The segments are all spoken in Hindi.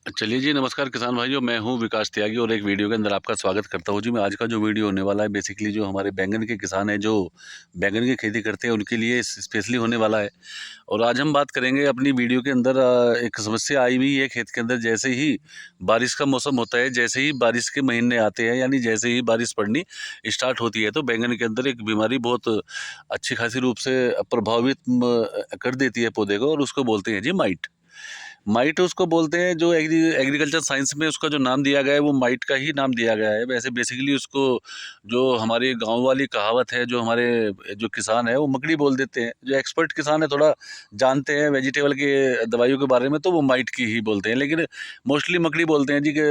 चलिए जी, नमस्कार किसान भाइयों, मैं हूँ विकास त्यागी और एक वीडियो के अंदर आपका स्वागत करता हूँ जी। मैं आज का जो वीडियो होने वाला है बेसिकली जो हमारे बैंगन के किसान हैं, जो बैंगन की खेती करते हैं उनके लिए स्पेशली होने वाला है। और आज हम बात करेंगे अपनी वीडियो के अंदर एक समस्या आई हुई है खेत के अंदर। जैसे ही बारिश का मौसम होता है, जैसे ही बारिश के महीने आते हैं, यानी जैसे ही बारिश पड़नी स्टार्ट होती है, तो बैंगन के अंदर एक बीमारी बहुत अच्छी खासी रूप से प्रभावित कर देती है पौधे को, और उसको बोलते हैं जी माइट। माइट उसको बोलते हैं, जो एग्रीकल्चर साइंस में उसका जो नाम दिया गया है वो माइट का ही नाम दिया गया है। वैसे बेसिकली उसको जो हमारी गांव वाली कहावत है, जो हमारे जो किसान है वो मकड़ी बोल देते हैं। जो एक्सपर्ट किसान है, थोड़ा जानते हैं वेजिटेबल के दवाइयों के बारे में, तो वो माइट की ही बोलते हैं, लेकिन मोस्टली मकड़ी बोलते हैं जी कि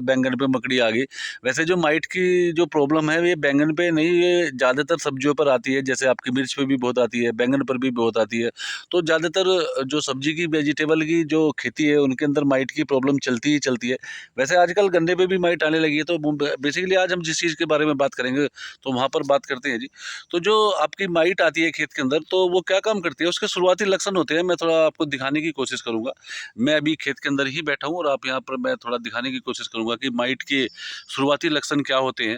बैंगन पे मकड़ी आ गई। वैसे जो माइट की जो प्रॉब्लम है ये बैंगन पे नहीं, ये ज़्यादातर सब्जियों पर आती है। जैसे आपकी मिर्च पे भी बहुत आती है, बैंगन पर भी बहुत आती है। तो ज़्यादातर जो सब्जी की वेजिटेबल की जो खेती है उनके अंदर माइट की प्रॉब्लम चलती ही चलती है। वैसे आजकल गन्ने पे भी माइट आने लगी है। तो बेसिकली आज हम जिस चीज़ के बारे में बात करेंगे तो वहाँ पर बात करते हैं जी। तो जो आपकी माइट आती है खेत के अंदर, तो वो क्या काम करती है, उसके शुरुआती लक्षण होते हैं। मैं थोड़ा आपको दिखाने की कोशिश करूँगा। मैं अभी खेत के अंदर ही बैठा हूँ और आप यहाँ पर मैं थोड़ा दिखाने की कोशिश करूँगा कि माइट के शुरुआती लक्षण क्या होते हैं।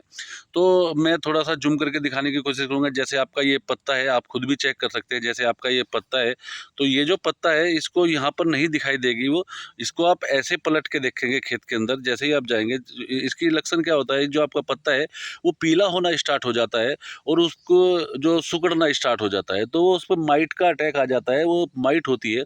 तो मैं थोड़ा-सा ज़ूम करके दिखाने की कोशिश करूँगा। जैसे आपका ये पत्ता है, आप खुद भी चेक कर सकते हैं। जैसे आपका ये पत्ता है, तो ये जो पत्ता है इसको यहाँ पर नहीं दिखाई देगी वो, इसको आप ऐसे पलट के देखेंगे खेत के अंदर। जैसे ही आप जाएँगे, इसकी लक्षण क्या होता है, जो आपका पत्ता है वो पीला होना स्टार्ट हो जाता है और उसको जो सिकुड़ना स्टार्ट हो जाता है, तो वो उस पे माइट का अटैक आ जाता है, वो माइट होती है।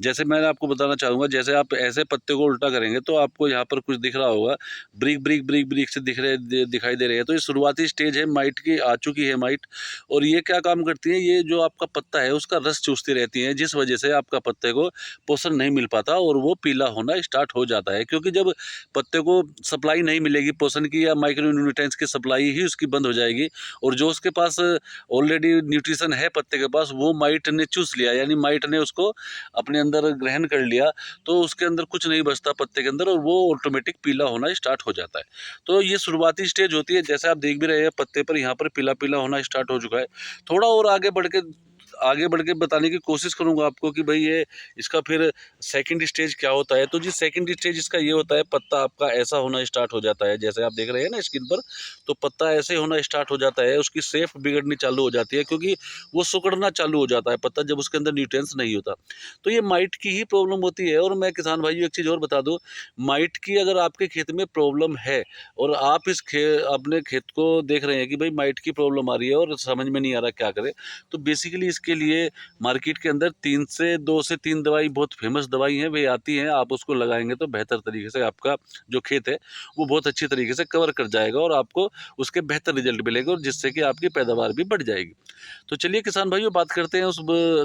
जैसे मैं आपको बताना चाहूँगा, जैसे आप ऐसे पत्ते को उल्टा करेंगे तो आपको यहाँ पर कुछ दिख रहा होगा, ब्रीक से दिखाई दे रहे हैं। तो ये शुरुआती स्टेज है माइट की, आ चुकी है माइट। और ये क्या काम करती है, ये जो आपका पत्ता है उसका रस चूसती रहती है, जिस वजह से आपका पत्ते को पोषण नहीं मिल पाता और वो पीला होना स्टार्ट हो जाता है। क्योंकि जब पत्ते को सप्लाई नहीं मिलेगी पोषण की, या माइक्रो न्यूट्रिएंट्स की सप्लाई ही उसकी बंद हो जाएगी, और जो उसके पास ऑलरेडी न्यूट्रिशन है पत्ते के पास, वो माइट ने चूस लिया, यानी माइट ने उसको अपने अंदर ग्रहण कर लिया, तो उसके अंदर कुछ नहीं बचता पत्ते के अंदर, और वो ऑटोमेटिक पीला होना स्टार्ट हो जाता है। तो ये शुरुआती स्टेज होती है। जैसे आप देख भी रहे हैं पत्ते पर यहाँ पर पीला पीला होना स्टार्ट हो चुका है। थोड़ा और आगे बढ़ के बताने की कोशिश करूंगा आपको कि भाई ये इसका फिर सेकंड स्टेज क्या होता है। तो जी सेकंड स्टेज इसका ये होता है, पत्ता आपका ऐसा होना स्टार्ट हो जाता है। जैसे आप देख रहे हैं ना स्किन पर, तो पत्ता ऐसे होना स्टार्ट हो जाता है, उसकी शेप बिगड़नी चालू हो जाती है, क्योंकि वो सिकुड़ना चालू हो जाता है पत्ता, जब उसके अंदर न्यूट्रिएंट्स नहीं होता। तो ये माइट की ही प्रॉब्लम होती है। और मैं किसान भाइयों एक चीज़ और बता दूं, माइट की अगर आपके खेत में प्रॉब्लम है और आप अपने खेत को देख रहे हैं कि भाई माइट की प्रॉब्लम आ रही है और समझ में नहीं आ रहा क्या करें, तो बेसिकली इसके लिए मार्केट के अंदर 2 से 3 दवाई, बहुत फेमस दवाई हैं, वे आती हैं। आप उसको लगाएंगे तो बेहतर तरीके से आपका जो खेत है वो बहुत अच्छी तरीके से कवर कर जाएगा और आपको उसके बेहतर रिजल्ट मिलेंगे, और जिससे कि आपकी पैदावार भी बढ़ जाएगी। तो चलिए किसान भाइयों, बात करते हैं उस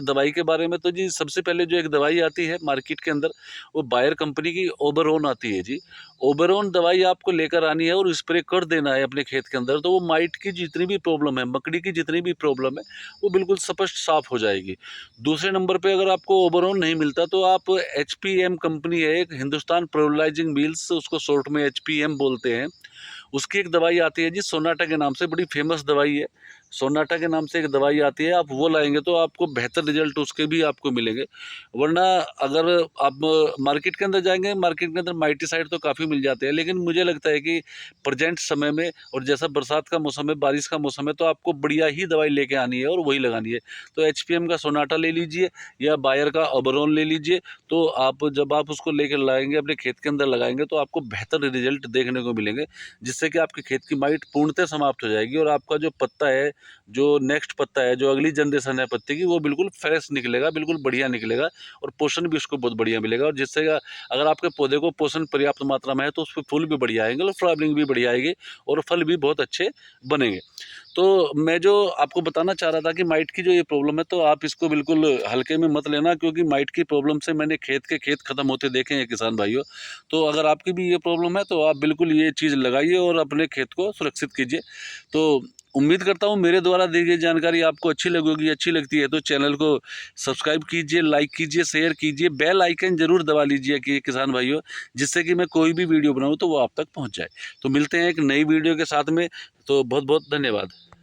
दवाई के बारे में। तो जी सबसे पहले जो एक दवाई आती है मार्केट के अंदर, वो बायर कंपनी की ओबेरोन आती है जी। ओबेरोन दवाई आपको लेकर आनी है और स्प्रे कर देना है अपने खेत के अंदर। तो वो माइट की जितनी भी प्रॉब्लम है, मकड़ी की जितनी भी प्रॉब्लम है, वो बिल्कुल स्पष्ट साफ हो जाएगी। दूसरे नंबर पे अगर आपको ओबेरोन नहीं मिलता तो आप एचपीएम कंपनी है एक, हिंदुस्तान प्रोलाइजिंग मिल्स, उसको शॉर्ट में एचपीएम बोलते हैं। उसकी एक दवाई आती है जी सोनाटा के नाम से, बड़ी फेमस दवाई है। सोनाटा के नाम से एक दवाई आती है, आप वो लाएंगे तो आपको बेहतर रिजल्ट उसके भी आपको मिलेंगे। वरना अगर आप मार्केट के अंदर जाएंगे, मार्केट के अंदर माइटीसाइड तो काफ़ी मिल जाते हैं, लेकिन मुझे लगता है कि प्रेजेंट समय में, और जैसा बरसात का मौसम है, बारिश का मौसम है, तो आपको बढ़िया ही दवाई लेके आनी है और वही लगानी है। तो एचपीएम का सोनाटा ले लीजिए या बायर का ओबेरोन ले लीजिए। तो जब आप उसको लेकर लाएंगे अपने खेत के अंदर लगाएंगे तो आपको बेहतर रिजल्ट देखने को मिलेंगे, जिससे कि आपके खेत की माइट पूर्णतः समाप्त हो जाएगी और आपका जो पत्ता है, जो नेक्स्ट पत्ता है, जो अगली जनरेशन है पत्ते की, वो बिल्कुल फ्रेश निकलेगा, बिल्कुल बढ़िया निकलेगा, और पोषण भी उसको बहुत बढ़िया मिलेगा। और जिससे अगर आपके पौधे को पोषण पर्याप्त मात्रा में है तो उस पर फूल भी बढ़िया आएंगे और फ्लावरिंग भी बढ़िया आएगी और फल भी बहुत अच्छे बनेंगे। तो मैं जो आपको बताना चाह रहा था कि माइट की जो ये प्रॉब्लम है, तो आप इसको बिल्कुल हल्के में मत लेना, क्योंकि माइट की प्रॉब्लम से मैंने खेत के खेत खत्म होते देखे हैं किसान भाइयों। तो अगर आपकी भी ये प्रॉब्लम है तो आप बिल्कुल ये चीज़ लगाइए और अपने खेत को सुरक्षित कीजिए। तो उम्मीद करता हूँ मेरे द्वारा दी गई जानकारी आपको अच्छी लगेगी। अच्छी लगती है तो चैनल को सब्सक्राइब कीजिए, लाइक कीजिए, शेयर कीजिए, बेल आइकन जरूर दबा लीजिए कि किसान भाइयों, जिससे कि मैं कोई भी वीडियो बनाऊँ तो वो आप तक पहुँच जाए। तो मिलते हैं एक नई वीडियो के साथ में। तो बहुत बहुत धन्यवाद।